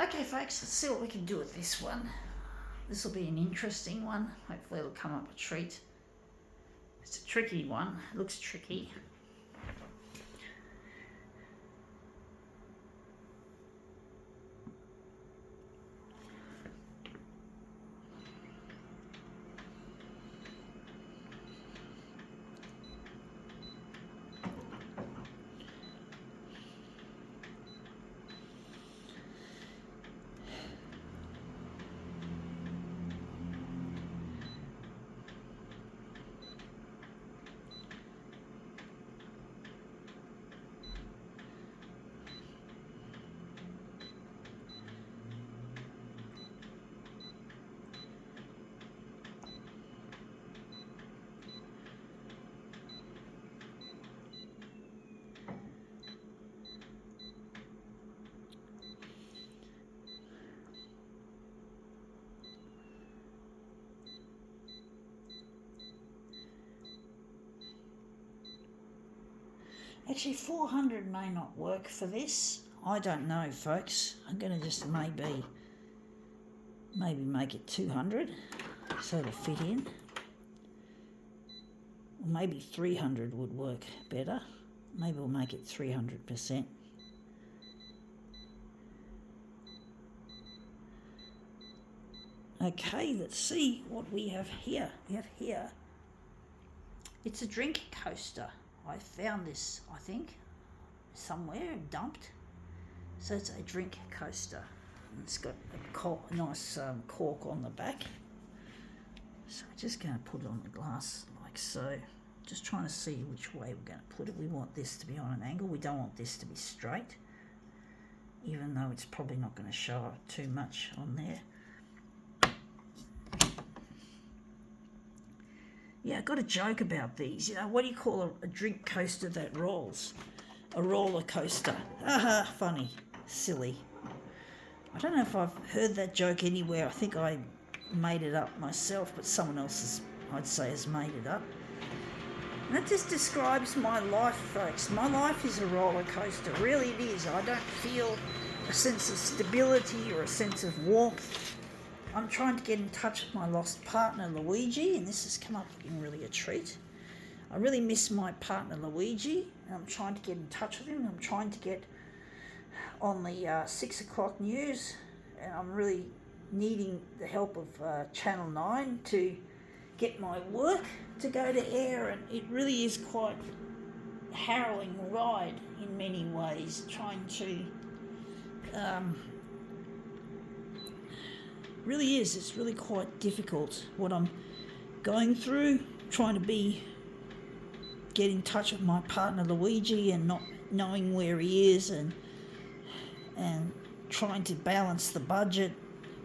Okay folks, let's see what we can do with this one. This will be an interesting one. Hopefully it'll come up a treat. It's a tricky one. It looks tricky. Actually, 400 may not work for this. I don't know, folks. I'm going to just maybe make it 200 so it'll fit in. Or maybe 300 would work better. Maybe we'll make it 300%. Okay, let's see what we have here. It's a drink coaster. I found this, I think, somewhere dumped. So it's a drink coaster. And it's got a nice cork on the back. So we're just going to put it on the glass like so. Just trying to see which way we're going to put it. We want this to be on an angle. We don't want this to be straight, even though it's probably not going to show too much on there. Yeah, I got a joke about these. You know, what do you call a drink coaster that rolls? A roller coaster. Haha, funny, silly. I don't know if I've heard that joke anywhere. I think I made it up myself, but someone else has made it up. And that just describes my life, folks. My life is a roller coaster. Really it is. I don't feel a sense of stability or a sense of warmth. I'm trying to get in touch with my lost partner, Luigi, and this has come up looking really a treat. I really miss my partner, Luigi, and I'm trying to get in touch with him. I'm trying to get on the 6 o'clock news, and I'm really needing the help of Channel 9 to get my work to go to air, and it really is quite a harrowing ride in many ways, trying to... really is. It's really quite difficult what I'm going through, trying to get in touch with my partner Luigi and not knowing where he is, and trying to balance the budget,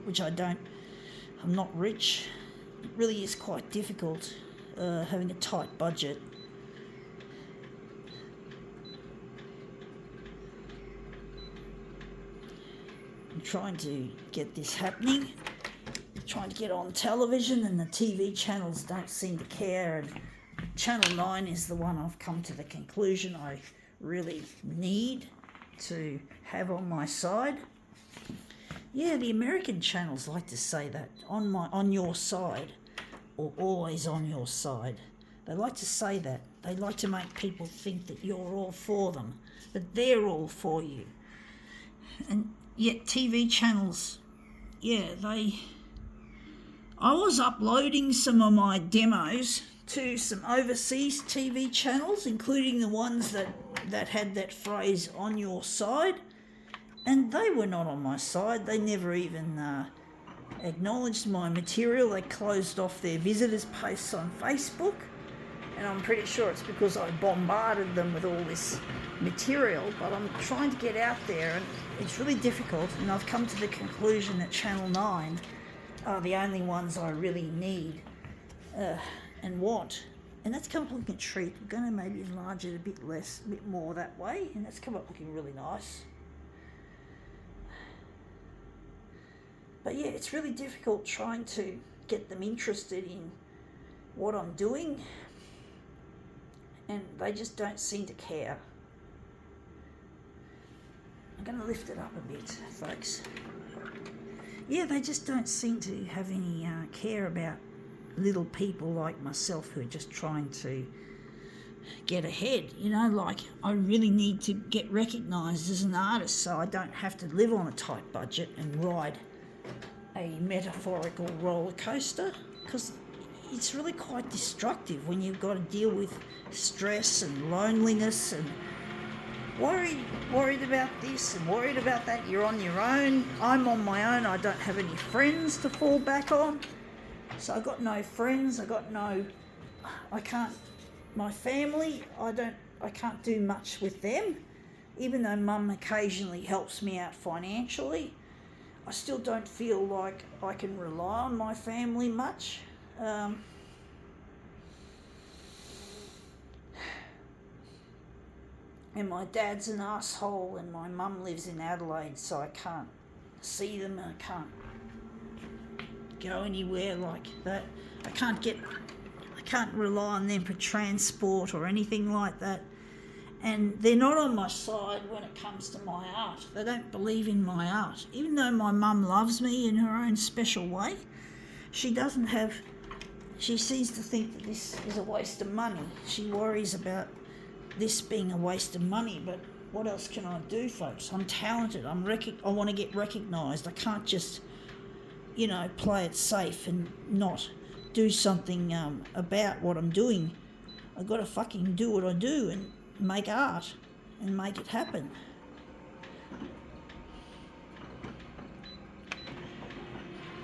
which I'm not rich. It really is quite difficult having a tight budget. I'm trying to get this happening, trying to get on television, and the TV channels don't seem to care, and Channel 9 is the one I've come to the conclusion I really need to have on my side. Yeah, the American channels like to say that, on your side, or always on your side. They like to say that. They like to make people think that you're all for them, that they're all for you. And yet TV channels, I was uploading some of my demos to some overseas TV channels, including the ones that had that phrase, on your side, and they were not on my side. They never even acknowledged my material. They closed off their visitors posts on Facebook, and I'm pretty sure it's because I bombarded them with all this material, but I'm trying to get out there, and it's really difficult, and I've come to the conclusion that Channel 9 are the only ones I really need and want. And that's come up looking a treat. We're going to maybe enlarge it a bit more that way, and that's come up looking really nice. But yeah, it's really difficult trying to get them interested in what I'm doing, and they just don't seem to care. I'm going to lift it up a bit, folks. Yeah, they just don't seem to have any care about little people like myself who are just trying to get ahead. You know, like, I really need to get recognised as an artist so I don't have to live on a tight budget and ride a metaphorical roller coaster, because it's really quite destructive when you've got to deal with stress and loneliness and worried about this and worried about that. You're on your own. I'm on my own. I don't have any friends to fall back on. So I got no friends. My family, I can't do much with them. Even though Mum occasionally helps me out financially, I still don't feel like I can rely on my family much. And my dad's an asshole, and my mum lives in Adelaide, so I can't see them and I can't go anywhere like that. I can't rely on them for transport or anything like that. And they're not on my side when it comes to my art. They don't believe in my art. Even though my mum loves me in her own special way, she seems to think that this is a waste of money. She worries about this being a waste of money, but what else can I do, folks? I'm talented. I want to get recognised. I can't just, play it safe and not do something about what I'm doing. I've got to fucking do what I do and make art and make it happen.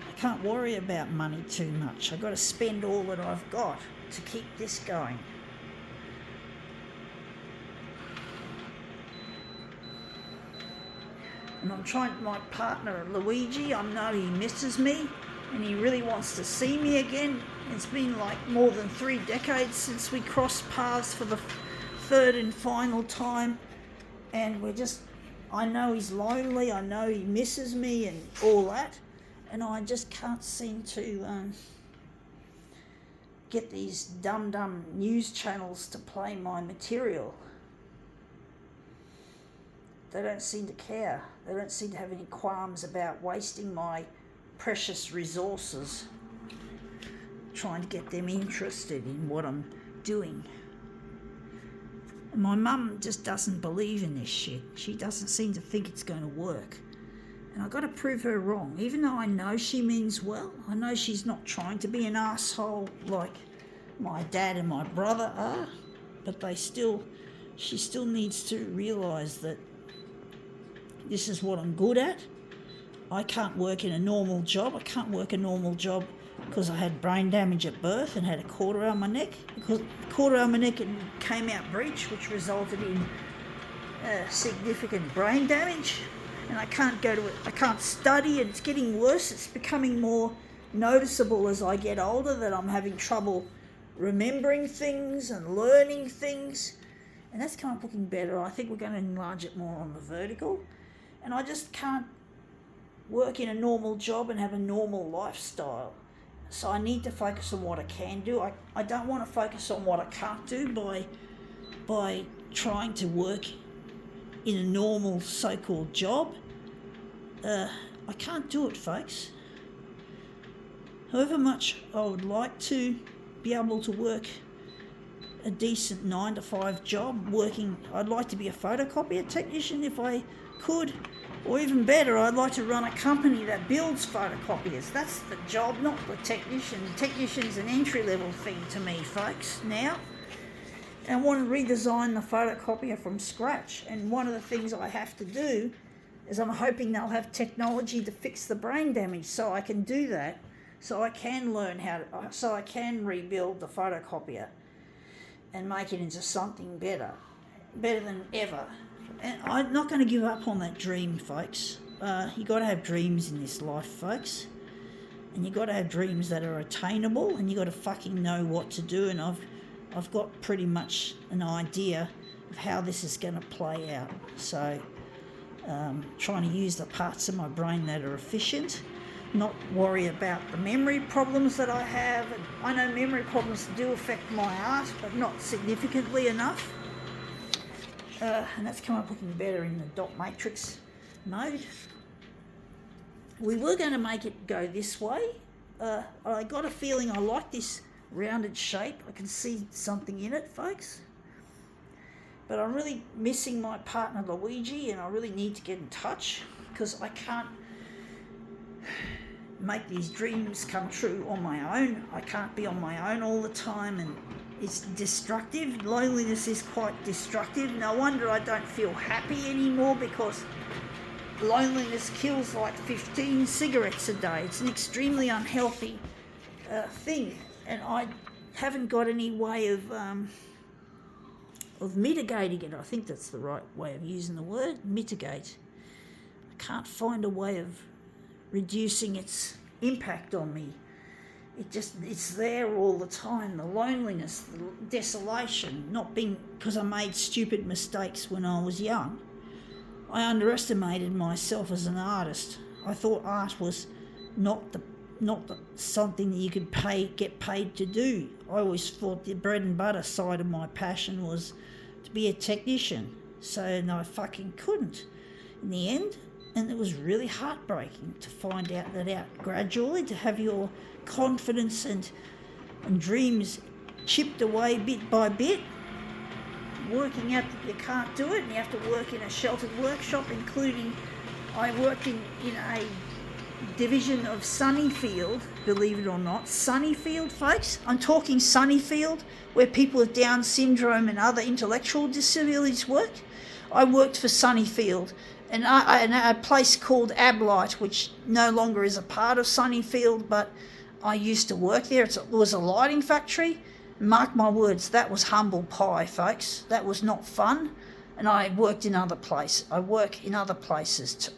I can't worry about money too much. I've got to spend all that I've got to keep this going. And I'm trying, my partner Luigi, I know he misses me and he really wants to see me again. It's been like more than 3 decades since we crossed paths for the third and final time, and I know he's lonely, I know he misses me and all that, and I just can't seem to get these dumb news channels to play my material. They don't seem to care. They don't seem to have any qualms about wasting my precious resources trying to get them interested in what I'm doing. And my mum just doesn't believe in this shit. She doesn't seem to think it's going to work. And I've got to prove her wrong. Even though I know she means well, I know she's not trying to be an asshole like my dad and my brother are, but she still needs to realise that this is what I'm good at. I can't work in a normal job. I can't work a normal job because I had brain damage at birth and had a cord around my neck. Because cord around my neck came out breech, which resulted in significant brain damage. And I can't study, and it's getting worse. It's becoming more noticeable as I get older that I'm having trouble remembering things and learning things. And that's kind of looking better. I think we're going to enlarge it more on the vertical. And I just can't work in a normal job and have a normal lifestyle. So I need to focus on what I can do. I don't want to focus on what I can't do by trying to work in a normal so-called job. I can't do it, folks. However much I would like to be able to work a decent 9-to-5 job I'd like to be a photocopier technician if I could, or even better, I'd like to run a company that builds photocopiers. That's the job, not the technician. The technician's an entry-level thing to me, folks, now. And I want to redesign the photocopier from scratch. And one of the things I have to do is I'm hoping they'll have technology to fix the brain damage so I can do that, so I can learn so I can rebuild the photocopier and make it into something better than ever. And I'm not going to give up on that dream, folks. You got to have dreams in this life, folks. And you got to have dreams that are attainable, and you got to fucking know what to do. And I've got pretty much an idea of how this is going to play out. So, trying to use the parts of my brain that are efficient, not worry about the memory problems that I have. And I know memory problems do affect my art, but not significantly enough. and that's come up looking better in the dot matrix mode. We were going to make it go this way. I got a feeling I like this rounded shape. I can see something in it, folks. But I'm really missing my partner Luigi, and I really need to get in touch because I can't make these dreams come true on my own. I can't be on my own all the time, and it's destructive. Loneliness is quite destructive. No wonder I don't feel happy anymore, because loneliness kills like 15 cigarettes a day. It's an extremely unhealthy thing, and I haven't got any way of mitigating it. I think that's the right way of using the word, mitigate. I can't find a way of reducing its impact on me. It's there all the time. The loneliness, the desolation, not being, because I made stupid mistakes when I was young. I underestimated myself as an artist. I thought art was not the something that you could get paid to do. I always thought the bread and butter side of my passion was to be a technician. So no, I fucking couldn't in the end. And it was really heartbreaking to find out gradually, to have your confidence and dreams chipped away bit by bit, working out that you can't do it, and you have to work in a sheltered workshop, including I worked in a division of Sunnyfield, believe it or not. Sunnyfield, folks. I'm talking Sunnyfield, where people with Down syndrome and other intellectual disabilities work. I worked for Sunnyfield, and a place called Ablite, which no longer is a part of Sunnyfield, but I used to work there. It was a lighting factory. Mark my words, that was humble pie, folks. That was not fun. And I worked in other places. I work in other places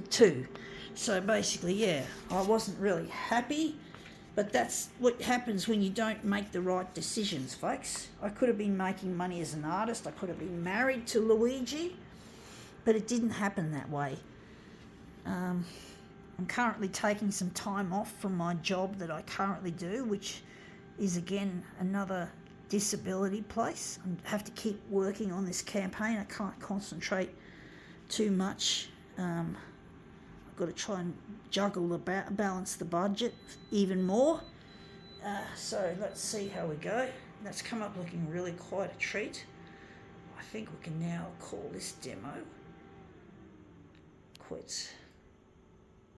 too. So basically, yeah, I wasn't really happy, but that's what happens when you don't make the right decisions, folks. I could have been making money as an artist. I could have been married to Luigi, but it didn't happen that way. I'm currently taking some time off from my job that I currently do, which is again another disability place. I have to keep working on this campaign. I can't concentrate too much. I've got to try and juggle balance the budget even more. So let's see how we go. That's come up looking really quite a treat. I think we can now call this demo quits.